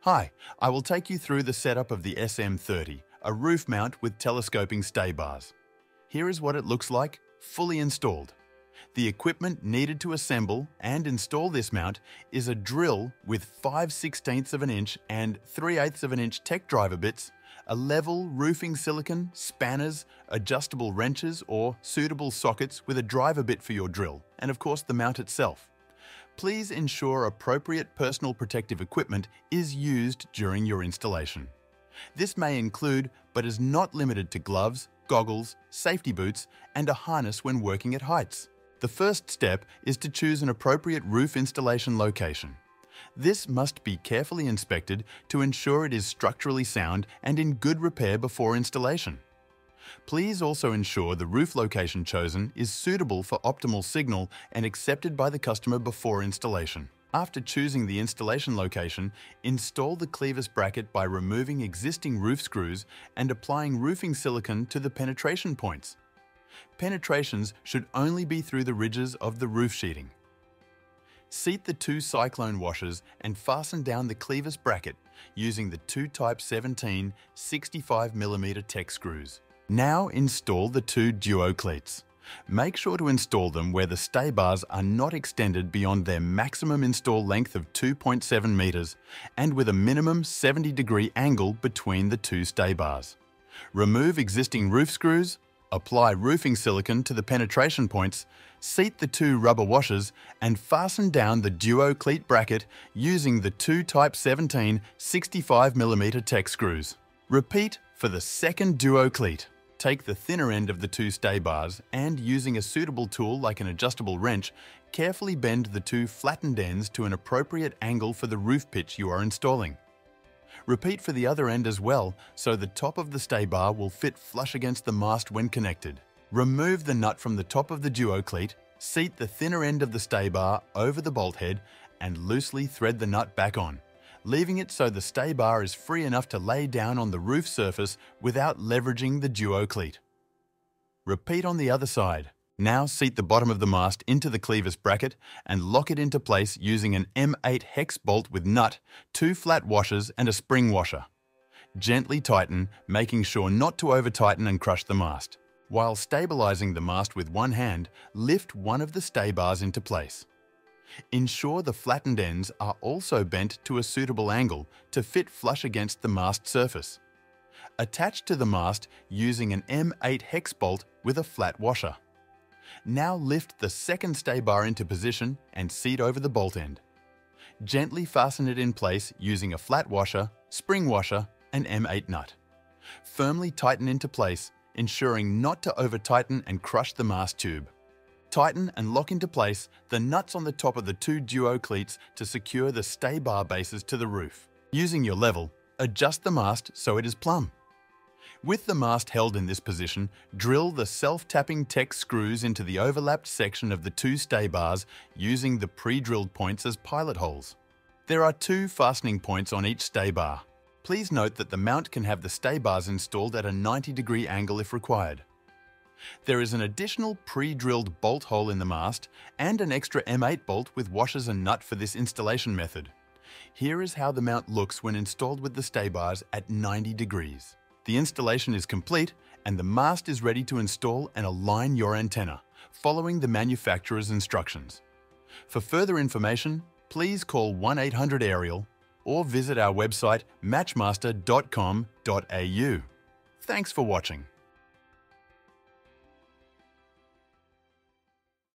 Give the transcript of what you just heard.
Hi, I will take you through the setup of the SM30, a roof mount with telescoping stay bars. Here is what it looks like, fully installed. The equipment needed to assemble and install this mount is a drill with 5/16 of an inch and 3/8 of an inch tech driver bits, a level roofing silicone, spanners, adjustable wrenches or suitable sockets with a driver bit for your drill, and of course the mount itself. Please ensure appropriate personal protective equipment is used during your installation. This may include, but is not limited to, gloves, goggles, safety boots, and a harness when working at heights. The first step is to choose an appropriate roof installation location. This must be carefully inspected to ensure it is structurally sound and in good repair before installation. Please also ensure the roof location chosen is suitable for optimal signal and accepted by the customer before installation. After choosing the installation location, install the clevis bracket by removing existing roof screws and applying roofing silicone to the penetration points. Penetrations should only be through the ridges of the roof sheeting. Seat the two cyclone washers and fasten down the clevis bracket using the two Type 17 65mm tech screws. Now install the two duo cleats. Make sure to install them where the stay bars are not extended beyond their maximum install length of 2.7 meters and with a minimum 70-degree angle between the two stay bars. Remove existing roof screws, apply roofing silicone to the penetration points, seat the two rubber washers and fasten down the duo cleat bracket using the two Type 17 65mm tech screws. Repeat for the second duo cleat. Take the thinner end of the two stay bars and, using a suitable tool like an adjustable wrench, carefully bend the two flattened ends to an appropriate angle for the roof pitch you are installing. Repeat for the other end as well, so the top of the stay bar will fit flush against the mast when connected. Remove the nut from the top of the duo cleat, seat the thinner end of the stay bar over the bolt head and loosely thread the nut back on, leaving it so the stay bar is free enough to lay down on the roof surface without leveraging the duo cleat. Repeat on the other side. Now seat the bottom of the mast into the clevis bracket and lock it into place using an M8 hex bolt with nut, two flat washers and a spring washer. Gently tighten, making sure not to over-tighten and crush the mast. While stabilizing the mast with one hand, lift one of the stay bars into place. Ensure the flattened ends are also bent to a suitable angle to fit flush against the mast surface. Attach to the mast using an M8 hex bolt with a flat washer. Now lift the second stay bar into position and seat over the bolt end. Gently fasten it in place using a flat washer, spring washer, and M8 nut. Firmly tighten into place, ensuring not to over-tighten and crush the mast tube. Tighten and lock into place the nuts on the top of the two duo cleats to secure the stay bar bases to the roof. Using your level, adjust the mast so it is plumb. With the mast held in this position, drill the self-tapping tech screws into the overlapped section of the two stay bars using the pre-drilled points as pilot holes. There are two fastening points on each stay bar. Please note that the mount can have the stay bars installed at a 90-degree angle if required. There is an additional pre-drilled bolt hole in the mast and an extra M8 bolt with washers and nut for this installation method. Here is how the mount looks when installed with the stay bars at 90 degrees. The installation is complete and the mast is ready to install and align your antenna, following the manufacturer's instructions. For further information, please call 1-800-AERIAL or visit our website matchmaster.com.au. Thanks for watching.